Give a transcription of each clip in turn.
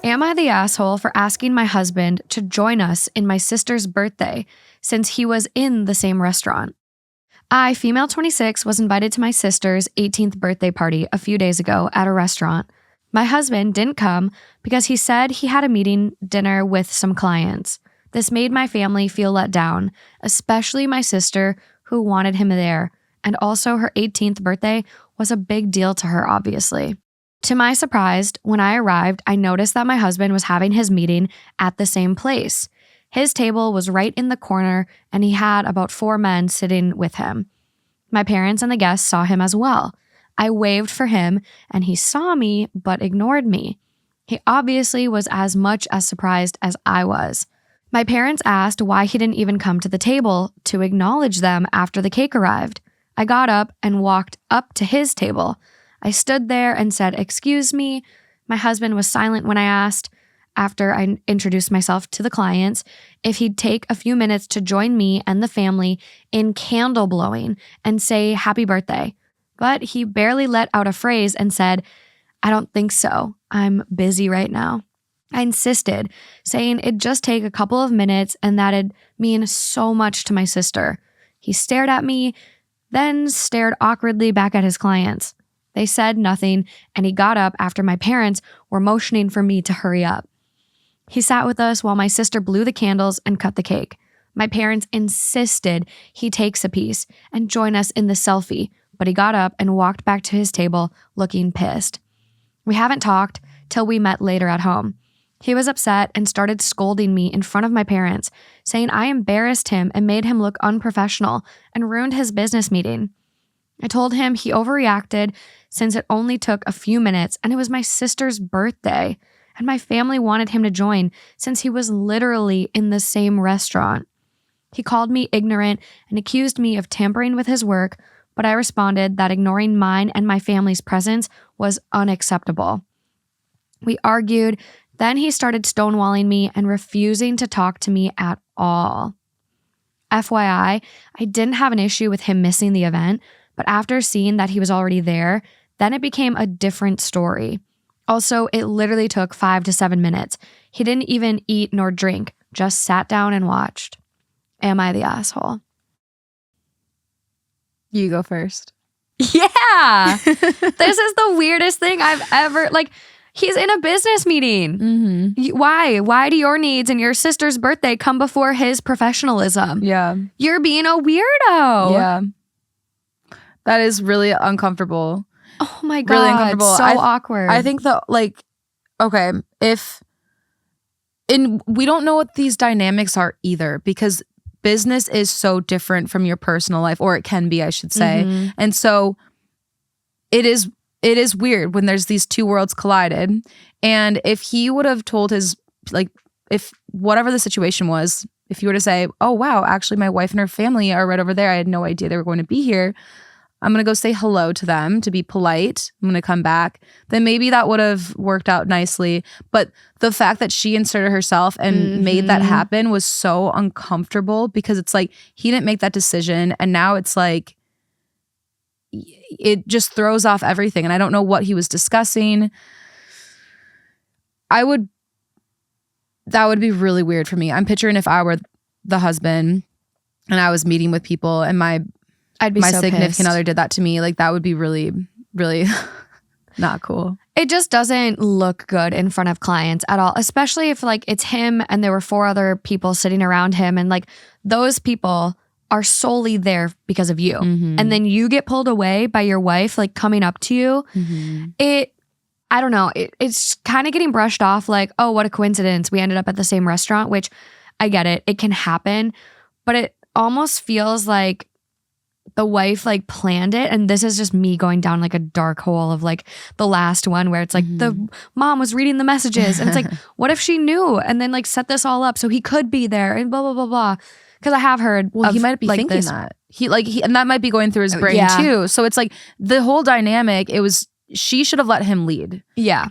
Am I the asshole for asking my husband to join us in my sister's birthday since he was in the same restaurant? I, female 26, was invited to my sister's 18th birthday party a few days ago at a restaurant. My husband didn't come because he said he had a meeting dinner with some clients. This made my family feel let down, especially my sister who wanted him there, and also her 18th birthday was a big deal to her, obviously. To my surprise, when I arrived, I noticed that my husband was having his meeting at the same place. His table was right in the corner, and he had about 4 men sitting with him. My parents and the guests saw him as well. I waved for him, and he saw me but ignored me. He obviously was as much as surprised as I was. My parents asked why he didn't even come to the table to acknowledge them after the cake arrived. I got up and walked up to his table. I stood there and said, "Excuse me." My husband was silent when I asked, after I introduced myself to the clients, if he'd take a few minutes to join me and the family in candle blowing and say happy birthday. But he barely let out a phrase and said, "I don't think so. I'm busy right now." I insisted, saying it'd just take a couple of minutes and that'd mean so much to my sister. He stared at me, then stared awkwardly back at his clients. They said nothing, and he got up after my parents were motioning for me to hurry up. He sat with us while my sister blew the candles and cut the cake. My parents insisted he takes a piece and join us in the selfie, but he got up and walked back to his table looking pissed. We haven't talked till we met later at home. He was upset and started scolding me in front of my parents, saying I embarrassed him and made him look unprofessional and ruined his business meeting. I told him he overreacted since it only took a few minutes and it was my sister's birthday, and my family wanted him to join since he was literally in the same restaurant. He called me ignorant and accused me of tampering with his work, but I responded that ignoring mine and my family's presence was unacceptable. We argued. Then he started stonewalling me and refusing to talk to me at all. FYI, I didn't have an issue with him missing the event, but after seeing that he was already there, then it became a different story. Also, it literally took 5 to 7 minutes. He didn't even eat nor drink, just sat down and watched. Am I the asshole? You go first. Yeah! This is the weirdest thing I've ever, he's in a business meeting. Mm-hmm. Why? Why do your needs and your sister's birthday come before his professionalism? Yeah. You're being a weirdo. Yeah. That is really uncomfortable. Oh my God. Really uncomfortable. So awkward. I think okay, we don't know what these dynamics are either, because business is so different from your personal life, or it can be, I should say. Mm-hmm. And so it is weird when there's these two worlds collided. And if he would have told if whatever the situation was, if you were to say, "Oh, wow, actually my wife and her family are right over there. I had no idea they were going to be here. I'm going to go say hello to them to be polite. I'm going to come back." Then maybe that would have worked out nicely. But the fact that she inserted herself and made that happen was so uncomfortable, because it's like he didn't make that decision. And now it's like, it just throws off everything. And I don't know what he was discussing. That would be really weird for me. I'm picturing if I were the husband and I was meeting with people and my significant pissed. other did that to me, that would be really, really not cool. It just doesn't look good in front of clients at all, especially if it's him and there were 4 other people sitting around him, and those people are solely there because of you. Mm-hmm. And then you get pulled away by your wife, coming up to you. Mm-hmm. I don't know. It's kind of getting brushed off oh, what a coincidence. We ended up at the same restaurant, which I get it. It can happen. But it almost feels like the wife planned it. And this is just me going down a dark hole of the last one where it's the mom was reading the messages. And it's what if she knew and then set this all up so he could be there and blah, blah, blah, blah. Because I have heard he might be thinking this. That. He and that might be going through his brain too. So it's the whole dynamic, she should have let him lead. Yeah.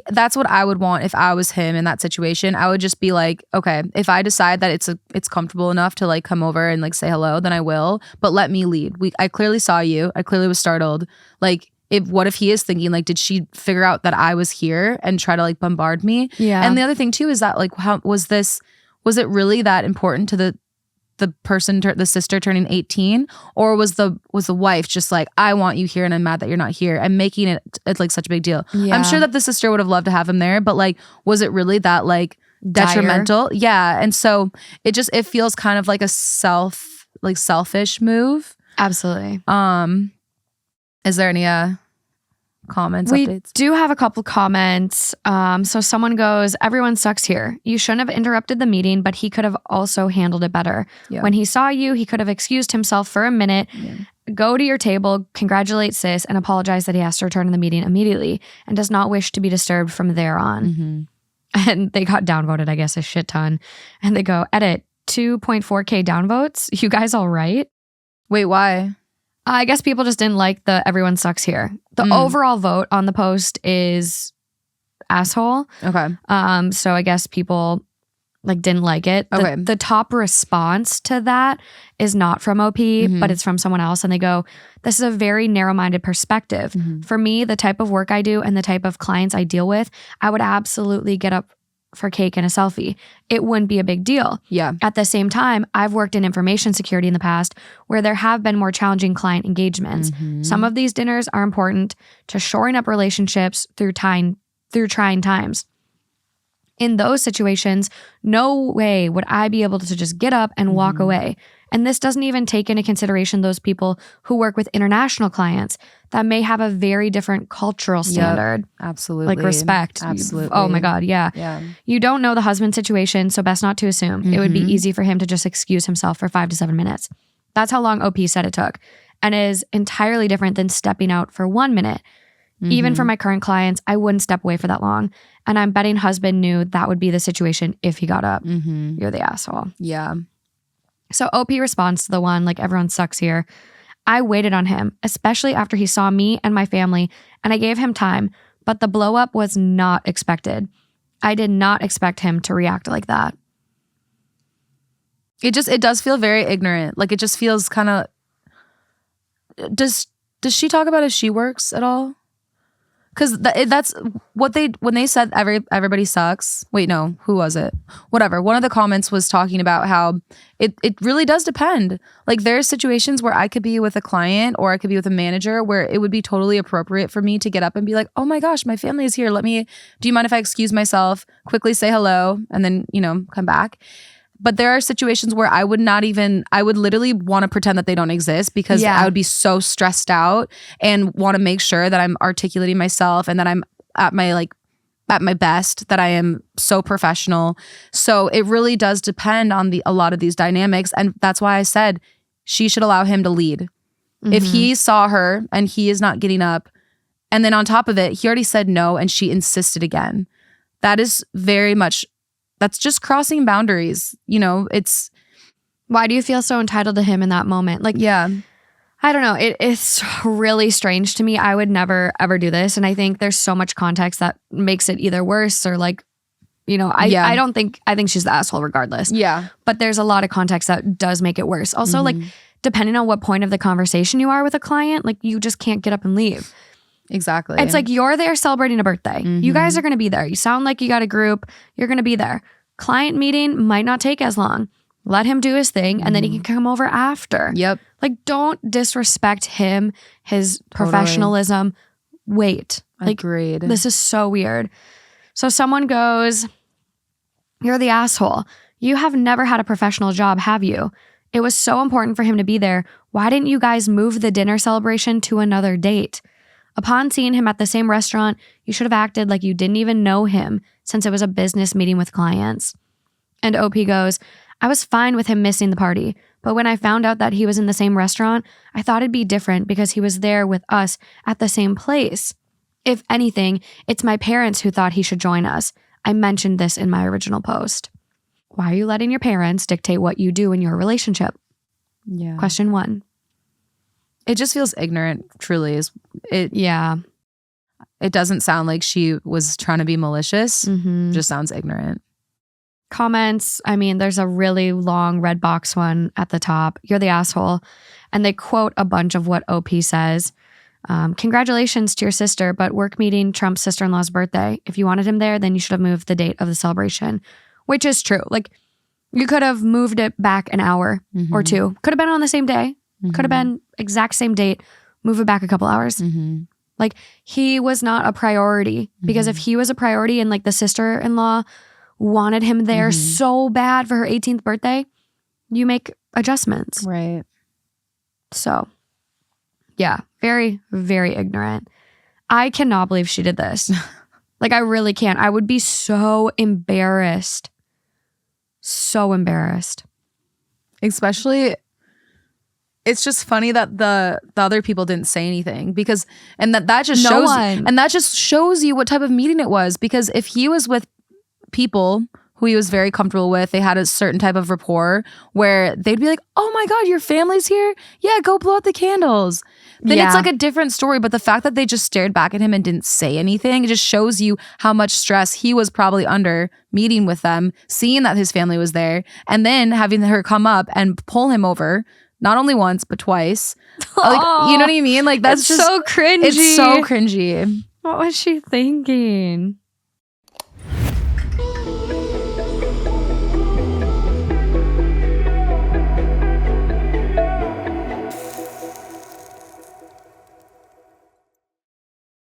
That's what I would want if I was him in that situation. I would just be okay, if I decide that it's comfortable enough to come over and say hello, then I will. But let me lead. I clearly saw you. I clearly was startled. what if he is thinking like, did she figure out that I was here and try to like bombard me? Yeah. And the other thing too is that like, how was it really that important to the person, the sister turning 18, or was the wife just like, I want you here and I'm mad that you're not here, and making it like such a big deal? Yeah. I'm sure that the sister would have loved to have him there, but like, was it really that like detrimental? Dire. Yeah. And so it feels kind of like a selfish move. Absolutely. Is there any comments, We updates? do have a couple comments. So someone goes, everyone sucks here. You shouldn't have interrupted the meeting, but he could have also handled it better. Yeah. When he saw you, he could have excused himself for a minute, go to your table, congratulate sis, and apologize that he has to return to the meeting immediately and does not wish to be disturbed from there on. Mm-hmm. And they got downvoted, I guess, a shit ton. And they go, edit, 2.4K downvotes? You guys all right? Wait, why? I guess people just didn't like the everyone sucks here. The overall vote on the post is asshole. Okay. So I guess people like didn't like it. Okay. The top response to that is not from OP, but it's from someone else. And they go, this is a very narrow-minded perspective. For me, the type of work I do and the type of clients I deal with, I would absolutely get up for cake and a selfie. It wouldn't be a big deal. Yeah. At the same time, I've worked in information security in the past where there have been more challenging client engagements. Some of these dinners are important to shoring up relationships through trying times. In those situations, no way would I be able to just get up and walk away. And this doesn't even take into consideration those people who work with international clients that may have a very different cultural standard. Absolutely. Like respect. Absolutely. Oh my God, yeah. You don't know the husband's situation, so best not to assume. It would be easy for him to just excuse himself for 5 to 7 minutes. That's how long OP said it took, and is entirely different than stepping out for 1 minute. Even for my current clients, I wouldn't step away for that long. And I'm betting husband knew that would be the situation if he got up. You're the asshole. Yeah. So OP responds to the one, like, everyone sucks here. I waited on him, especially after he saw me and my family, and I gave him time, but the blow up was not expected. I did not expect him to react like that. It does feel very ignorant. Like, it just feels kind of, does she talk about if she works at all? Because that's what when they said everybody sucks. Wait, no, who was it? Whatever. One of the comments was talking about how it really does depend. Like, there's situations where I could be with a client or I could be with a manager where it would be totally appropriate for me to get up and be like, oh my gosh, my family is here. Do you mind if I excuse myself, quickly say hello, and then, come back? But there are situations where I would literally want to pretend that they don't exist because I would be so stressed out and want to make sure that I'm articulating myself and that I'm at my best, that I am so professional. So it really does depend on a lot of these dynamics. And that's why I said she should allow him to lead. If he saw her and he is not getting up, and then on top of it, he already said no and she insisted again. That is very much... That's just crossing boundaries. It's... Why do you feel so entitled to him in that moment? Like, yeah, I don't know. It's really strange to me. I would never, ever do this. And I think there's so much context that makes it either worse or like, I think she's the asshole regardless. Yeah. But there's a lot of context that does make it worse. Also, like, depending on what point of the conversation you are with a client, like, you just can't get up and leave. Exactly. It's like you're there celebrating a birthday. You guys are going to be there. You sound like you got a group. You're going to be there. Client meeting might not take as long. Let him do his thing and then he can come over after. Yep. Like, don't disrespect him, his professionalism. Wait. Like, agreed. This is so weird. So someone goes, you're the asshole. You have never had a professional job, have you? It was so important for him to be there. Why didn't you guys move the dinner celebration to another date? Upon seeing him at the same restaurant, you should have acted like you didn't even know him since it was a business meeting with clients. And OP goes, I was fine with him missing the party, but when I found out that he was in the same restaurant, I thought it'd be different because he was there with us at the same place. If anything, it's my parents who thought he should join us. I mentioned this in my original post. Why are you letting your parents dictate what you do in your relationship? Yeah. Question 1. It just feels ignorant, truly. Yeah. It doesn't sound like she was trying to be malicious. Just sounds ignorant. Comments. I mean, there's a really long red box one at the top. You're the asshole. And they quote a bunch of what OP says. Congratulations to your sister, but work meeting Trump's sister-in-law's birthday. If you wanted him there, then you should have moved the date of the celebration, which is true. Like, you could have moved it back an hour or two. Could have been on the same day. Could have been exact same date. Move it back a couple hours. Like, he was not a priority, because if he was a priority and like the sister-in-law wanted him there so bad for her 18th birthday, you make adjustments. Right. So, yeah, very, very ignorant. I cannot believe she did this. Like, I really can't. I would be so embarrassed. So embarrassed. Especially, it's just funny that the other people didn't say anything, because, and that just shows, and that just shows you what type of meeting it was. Because if he was with people who he was very comfortable with, they had a certain type of rapport where they'd be like, oh my God, your family's here? Yeah, go blow out the candles. Then it's like a different story. But the fact that they just stared back at him and didn't say anything, it just shows you how much stress he was probably under meeting with them, seeing that his family was there, and then having her come up and pull him over, not only once, but twice. Like, you know what I mean? Like, that's just so cringy. It's so cringy. What was she thinking?